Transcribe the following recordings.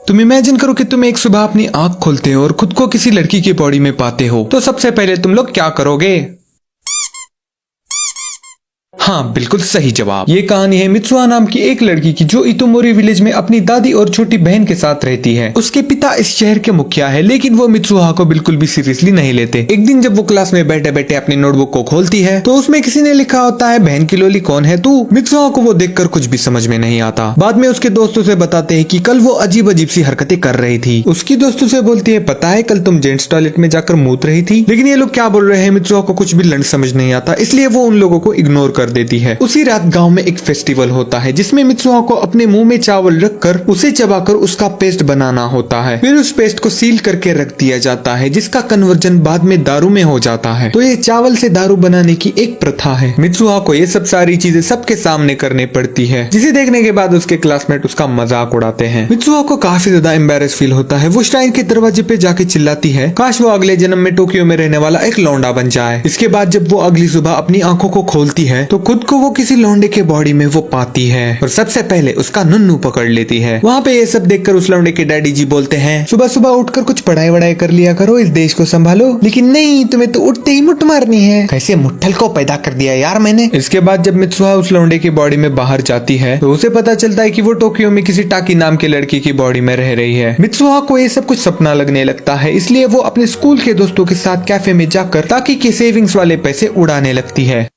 तुम इमेजिन करो कि तुम एक सुबह अपनी आंख खोलते हो और खुद को किसी लड़की की बॉडी में पाते हो, तो सबसे पहले तुम लोग क्या करोगे? हाँ, बिल्कुल सही जवाब। ये कहानी है मित्सुहा नाम की एक लड़की की जो इतोमोरी विलेज में अपनी दादी और छोटी बहन के साथ रहती है। उसके पिता इस शहर के मुखिया है, लेकिन वो मित्सुहा को बिल्कुल भी सीरियसली नहीं लेते। एक दिन जब वो क्लास में बैठे बैठे अपनी नोटबुक को खोलती है तो उसमें किसी ने लिखा होता है, बहन की लोली कौन है तू। मित्सुहा को वो देखकर कुछ भी समझ में नहीं आता। बाद में उसके दोस्तों से बताते हैं कि कल वो अजीब अजीब सी हरकतें कर रही थी। उसकी दोस्तों से बोलती है, पता है कल तुम जेंट्स टॉयलेट में जाकर मूत रही थी। लेकिन ये लोग क्या बोल रहे हैं मित्सुहा को कुछ भी लंड समझ नहीं आता, इसलिए वो उन लोगों को इग्नोर कर देती है। उसी रात गांव में एक फेस्टिवल होता है जिसमें मित्सुहा को अपने मुंह में चावल रखकर उसे चबाकर उसका पेस्ट बनाना होता है। फिर उस पेस्ट को सील करके रख दिया जाता है जिसका कन्वर्जन बाद में दारू में हो जाता है। तो ये चावल से दारू बनाने की एक प्रथा है। मित्सुहा को ये सब सारी चीजें सबके सामने करनी पड़ती है, जिसे देखने के बाद उसके क्लासमेट उसका मजाक उड़ाते हैं। मित्सुहा को काफी ज्यादा एम्बेरस फील होता है। वो श्राइन के दरवाजे पे जाके चिल्लाती है, काश वो अगले जन्म में टोक्यो में रहने वाला एक लौंडा बन जाए। इसके बाद जब वो अगली सुबह अपनी आंखों को खोलती है तो खुद को वो किसी लौंडे के बॉडी में वो पाती है और सबसे पहले उसका नुन्नू पकड़ लेती है। वहाँ पे ये सब देखकर उस लौंडे के डैडी जी बोलते हैं, सुबह सुबह उठकर कुछ पढ़ाई वढ़ाई कर लिया करो, इस देश को संभालो। लेकिन नहीं, तुम्हें तो उठते ही मुट्ठ मारनी है। कैसे मुट्ठल को पैदा कर दिया यार मैंने। इसके बाद जब मित्सुहा उस लौंडे की बॉडी में बाहर जाती है तो उसे पता चलता है कि वो टोक्यो में किसी टाकी नाम के लड़की की बॉडी में रह रही है। मित्सुहा को ये सब कुछ सपना लगने लगता है, इसलिए वो अपने स्कूल के दोस्तों के साथ कैफे में जाकर ताकि के सेविंग्स वाले पैसे उड़ाने लगती है।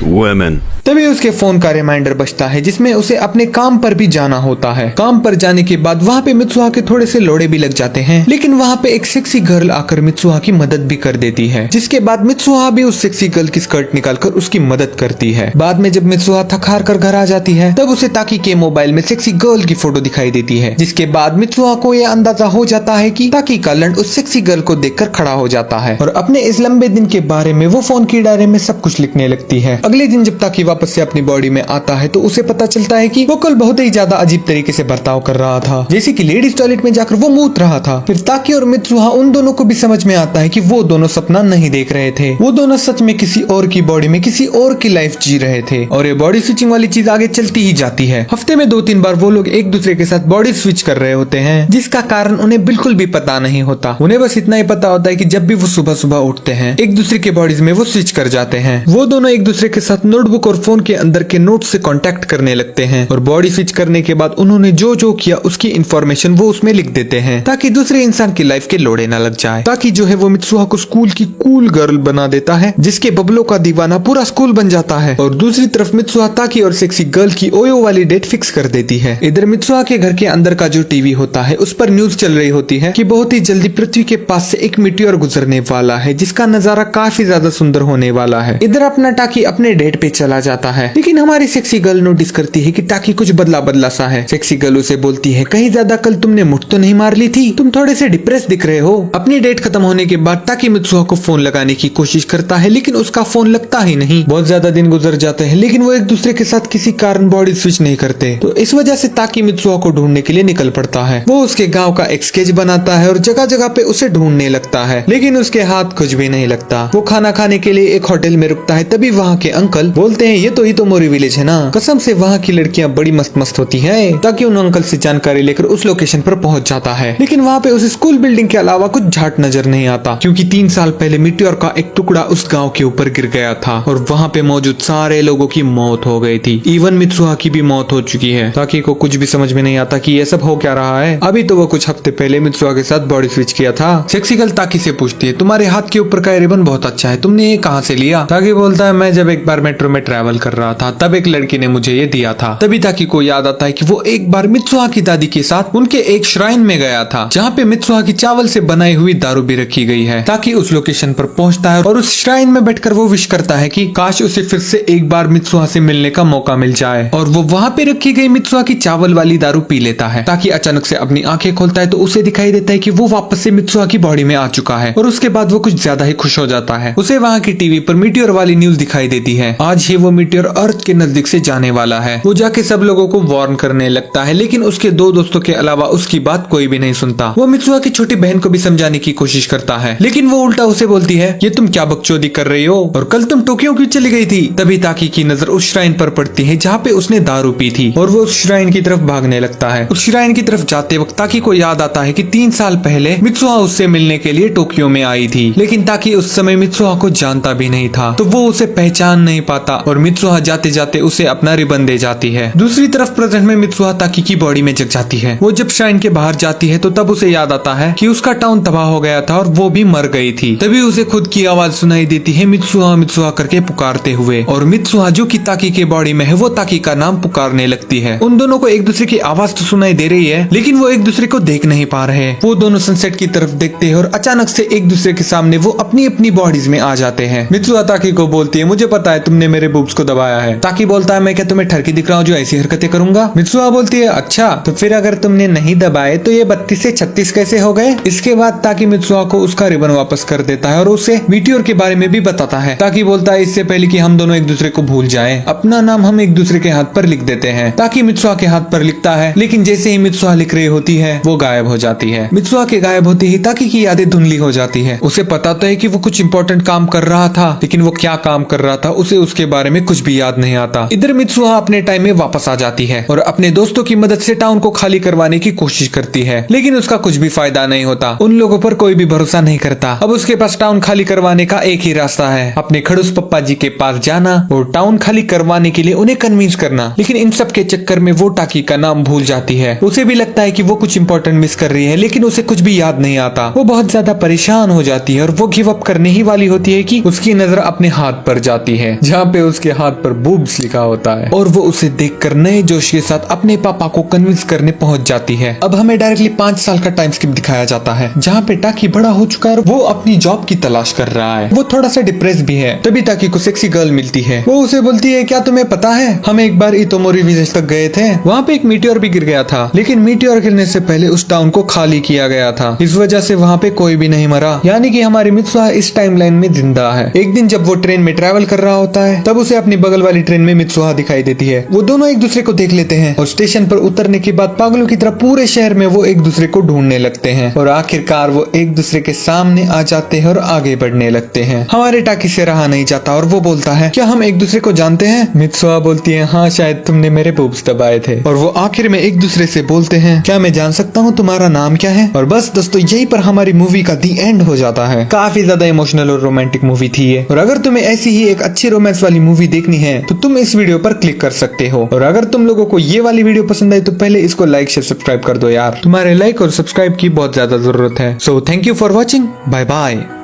Women. तभी उसके फोन का रिमाइंडर बजता है जिसमें उसे अपने काम पर भी जाना होता है। काम पर जाने के बाद वहाँ पे मित्सुहा के थोड़े से लोड़े भी लग जाते हैं, लेकिन वहाँ पे एक सेक्सी गर्ल आकर मित्सुहा की मदद भी कर देती है, जिसके बाद मित्सुहा भी उस सेक्सी गर्ल की स्कर्ट निकालकर उसकी मदद करती है। बाद में जब मित्सुहा थक हार कर घर आ जाती है तब उसे ताकी के मोबाइल में सेक्सी गर्ल की फोटो दिखाई देती है, जिसके बाद मित्सुहा को यह अंदाजा हो जाता है कि ताकी का लंड उस सेक्सी गर्ल को देखकर खड़ा हो जाता है और अपने इस लंबे दिन के बारे में वो फोन की डायरी में सब कुछ लिखने लगती है। अगले दिन जब ताकी वापस से अपनी बॉडी में आता है तो उसे पता चलता है कि वो कल बहुत ही ज्यादा अजीब तरीके से बर्ताव कर रहा था, जैसे कि लेडीज टॉयलेट में जाकर वो मूत रहा था। फिर ताकी और मित्सुहा उन दोनों को भी समझ में आता है कि वो दोनों सपना नहीं देख रहे थे, वो दोनों सच में किसी और की बॉडी में किसी और की लाइफ जी रहे थे और ये बॉडी स्विचिंग वाली चीज आगे चलती ही जाती है। हफ्ते में 2-3 बार वो लोग एक दूसरे के साथ बॉडी स्विच कर रहे होते हैं, जिसका कारण उन्हें बिल्कुल भी पता नहीं होता। उन्हें बस इतना ही पता होता है कि जब भी वो सुबह सुबह उठते हैं एक दूसरे के बॉडीज में वो स्विच कर जाते हैं। वो दोनों एक दूसरे के साथ नोटबुक और फोन के अंदर के नोट से कांटेक्ट करने लगते हैं और बॉडी स्विच करने के बाद उन्होंने जो जो किया उसकी इंफॉर्मेशन वो उसमें लिख देते हैं ताकि दूसरे इंसान की लाइफ के लोड़े न लग जाए। ताकि जो है वो मित्सुहा को स्कूल की कूल गर्ल बना देता है, जिसके बबलों का दीवाना पूरा स्कूल बन जाता है। और दूसरी तरफ मित्सुहा ताकि और सेक्सी गर्ल की ओयो वाली डेट फिक्स कर देती है। इधर मित्सुहा के घर के अंदर का जो टीवी होता है उस पर न्यूज चल रही होती है कि बहुत ही जल्दी पृथ्वी के पास से एक मीटियोर गुजरने वाला है, जिसका नजारा काफी ज्यादा सुंदर होने वाला है। इधर अपना टाकी अपने डेट पे चला जाता है, लेकिन हमारी सेक्सी गर्ल नोटिस करती है कि टाकी कुछ बदला बदला सा है। सेक्सी गर्ल उसे बोलती है, कहीं ज्यादा कल तुमने मुठ तो नहीं मार ली थी, तुम थोड़े से डिप्रेस दिख रहे हो। अपनी डेट खत्म होने के बाद टाकी मित्सुहा को फोन लगाने की कोशिश करता है, लेकिन उसका फोन लगता ही नहीं। बहुत ज्यादा दिन गुजर जाते हैं, लेकिन वो एक दूसरे के साथ किसी कारण बॉडी स्विच नहीं करते। तो इस वजह से ताकि मित्सुहा को ढूंढने के लिए निकल पड़ता है। वो उसके गाँव का एक स्केच बनाता है और जगह जगह पे उसे ढूंढने लगता है, लेकिन उसके हाथ कुछ भी नहीं लगता। वो खाना खाने के लिए एक होटल में रुकता है, तभी वहाँ के अंकल बोलते हैं, ये तो इतोमोरी विलेज है ना, कसम से वहाँ की लड़कियां बड़ी मस्त मस्त होती हैं। ताकि उन अंकल से जानकारी लेकर उस लोकेशन पर पहुंच जाता है, लेकिन वहाँ पे उस स्कूल बिल्डिंग के अलावा कुछ झाट नजर नहीं आता, क्योंकि 3 साल पहले मीटियोर का एक टुकड़ा उस गांव के ऊपर गिर गया था और वहाँ पे मौजूद सारे लोगों की मौत हो गई थी। इवन मित्सुहा की भी मौत हो चुकी है। ताकि को कुछ भी समझ में नहीं आता कि ये सब हो क्या रहा है। अभी तो वो कुछ हफ्ते पहले मित्सुहा के साथ बॉडी स्विच किया था। सेक्सी गर्ल ताकि से पूछती है, तुम्हारे हाथ के ऊपर का रिबन बहुत अच्छा है, तुमने ये कहाँ से लिया? ताकि बोलता है, मैं जब एक बार मेट्रो में ट्रैवल कर रहा था तब एक लड़की ने मुझे ये दिया था। तभी ताकि को याद आता है कि वो एक बार मित्सुहा की दादी के साथ उनके एक श्राइन में गया था, जहाँ पे मित्सुहा की चावल से बनाई हुई दारू भी रखी गई है। ताकि उस लोकेशन पर पहुंचता है और उस श्राइन में बैठकर वो विश करता है कि काश उसे फिर से एक बार मित्सुहा से मिलने का मौका मिल जाए, और वो वहाँ पे रखी गई मित्सुहा की चावल वाली दारू पी लेता है। ताकि अचानक से अपनी आंखें खोलता है तो उसे दिखाई देता है कि वो वापस से मित्सुहा की बॉडी में आ चुका है, और उसके बाद वो कुछ ज्यादा ही खुश हो जाता है। उसे वहाँ की टीवी पर मीटियोर वाली न्यूज दिखाई देती है। आज ही वो मीटियोर अर्थ के नजदीक से जाने वाला है। वो जाके सब लोगों को वार्न करने लगता है, लेकिन उसके दो दोस्तों के अलावा उसकी बात कोई भी नहीं सुनता। वो मित्सुहा की छोटी बहन को भी समझाने की कोशिश करता है, लेकिन वो उल्टा उसे बोलती है, ये तुम क्या बकचोदी कर रही हो, और कल तुम टोक्यो क्यों चली गई थी। तभी ताकी की नजर उस श्राइन पर पड़ती है जहाँ पे उसने दारू पी थी, और वो उस श्राइन की तरफ भागने लगता है। उस श्राइन की तरफ जाते वक्त ताकी को याद आता है कि 3 साल पहले मित्सुहा उससे मिलने के लिए टोक्यो में आई थी, लेकिन ताकी उस समय मित्सुहा को जानता भी नहीं था, तो वो उसे पहचान नहीं पाता और मित्सुहा जाते जाते उसे अपना रिबन दे जाती है। दूसरी तरफ प्रेजेंट में मित्सुहा ताकी की बॉडी में जग जाती है। वो जब श्राइन के बाहर जाती है तो तब उसे याद आता है कि उसका टाउन तबाह हो गया था और वो भी मर गई थी। तभी उसे खुद की आवाज सुनाई देती है, मित्सुहा मित्सुहा करके पुकारते हुए, और मित्सुहा जो कि ताकी के बॉडी में है वो ताकी का नाम पुकारने लगती है। उन दोनों को एक दूसरे की आवाज तो सुनाई दे रही है, लेकिन वो एक दूसरे को देख नहीं पा रहे। वो दोनों सनसेट की तरफ देखते हैं और अचानक से एक दूसरे के सामने वो अपनी अपनी बॉडीज में आ जाते हैं। मित्सुहा ताकी को बोलती है, मुझे पता है तुमने मेरे बूब्स को दबाया है। ताकी बोलता है, मैं क्या तुम्हें ठरकी दिख रहा हूँ जो ऐसी हरकतें करूंगा। मित्सुहा बोलती है, अच्छा तो फिर अगर तुमने नहीं दबाए तो ये 32 से 36 कैसे हो गए। इसके बाद ताकी मित्सुहा को उसका रिबन वापस कर देता है और उसे मीटियोर के बारे में भी बताता है। ताकी बोलता है, इससे पहले कि हम दोनों एक दूसरे को भूल जाएं, अपना नाम हम एक दूसरे के हाथ पर लिख देते हैं। ताकी मित्सुहा के हाथ पर लिखता है, लेकिन जैसे ही मित्सुहा लिख रही होती है वो गायब हो जाती है। मित्सुहा के गायब होते ही ताकी की यादें धुंधली हो जाती है। उसे पता तो है कि वो कुछ इंपॉर्टेंट काम कर रहा था, लेकिन वो क्या काम कर रहा था उसे उसके बारे में कुछ भी याद नहीं आता। इधर मित्सुहा अपने टाइम में वापस आ जाती है और अपने दोस्तों की मदद से टाउन को खाली करवाने की कोशिश करती है, लेकिन उसका कुछ भी फायदा नहीं होता। उन लोगों पर कोई भी भरोसा नहीं करता। अब उसके पास टाउन खाली करवाने का एक ही रास्ता है, अपने खड़ूस पप्पा जी के पास जाना और टाउन खाली करवाने के लिए उन्हें कन्विंस करना। लेकिन इन सब के चक्कर में वो टाकी का नाम भूल जाती है। उसे भी लगता है कि वो कुछ इंपॉर्टेंट मिस कर रही है, लेकिन उसे कुछ भी याद नहीं आता। वो बहुत ज्यादा परेशान हो जाती है और वो गिव अप करने ही वाली होती है कि उसकी नजर अपने हाथ पर जाती है, जहाँ पे उसके हाथ पर बूब्स लिखा होता है, और वो उसे देखकर नए जोश के साथ अपने पापा को कन्विंस करने पहुंच जाती है। अब हमें डायरेक्टली 5 साल का टाइम स्किप दिखाया जाता है, जहाँ पे टाकी बड़ा हो चुका है और वो अपनी जॉब की तलाश कर रहा है। वो थोड़ा सा डिप्रेस भी है। तभी ताकी को सेक्सी गर्ल मिलती है। वो उसे बोलती है, क्या तुम्हें पता है हम एक बार इतोमोरी विलेज तक गए थे, वहाँ पे एक मीटियोर भी गिर गया था, लेकिन मीटियोर गिरने से पहले उस टाउन को खाली किया गया था। इस वजह से वहाँ पे कोई भी नहीं मरा, यानी कि हमारी मित्सुहा इस टाइमलाइन में जिंदा है। एक दिन जब वो ट्रेन में ट्रैवल कर रहा होता है तब उसे अपनी बगल वाली ट्रेन में मित्सुहा दिखाई देती है। वो दोनों एक दूसरे को देख लेते हैं और स्टेशन पर उतरने के बाद पागलों की तरह पूरे शहर में वो एक दूसरे को ढूंढने लगते हैं और आखिरकार वो एक दूसरे के सामने आ जाते हैं और आगे बढ़ने लगते हैं। हमारे टाकी से रहा नहीं जाता और वो बोलता है, क्या हम एक दूसरे को जानते हैं। मित्सुहा बोलती है, हाँ शायद तुमने मेरे बूब्स दबाए थे। और वो आखिर में एक दूसरे से बोलते हैं, क्या मैं जान सकता हूँ तुम्हारा नाम क्या है। और बस दोस्तों यहीं पर हमारी मूवी का दी एंड हो जाता है। काफी ज्यादा इमोशनल और रोमांटिक मूवी थी ये, और अगर तुम्हें ऐसी ही एक अच्छी रोमांस वाली मूवी देखनी है तो तुम इस वीडियो पर क्लिक कर सकते हो। और अगर तुम लोगों को ये वाली वीडियो पसंद आई तो पहले इसको लाइक शेयर सब्सक्राइब कर दो यार, तुम्हारे लाइक और सब्सक्राइब की बहुत ज्यादा जरूरत है। So thank you for watching, bye bye.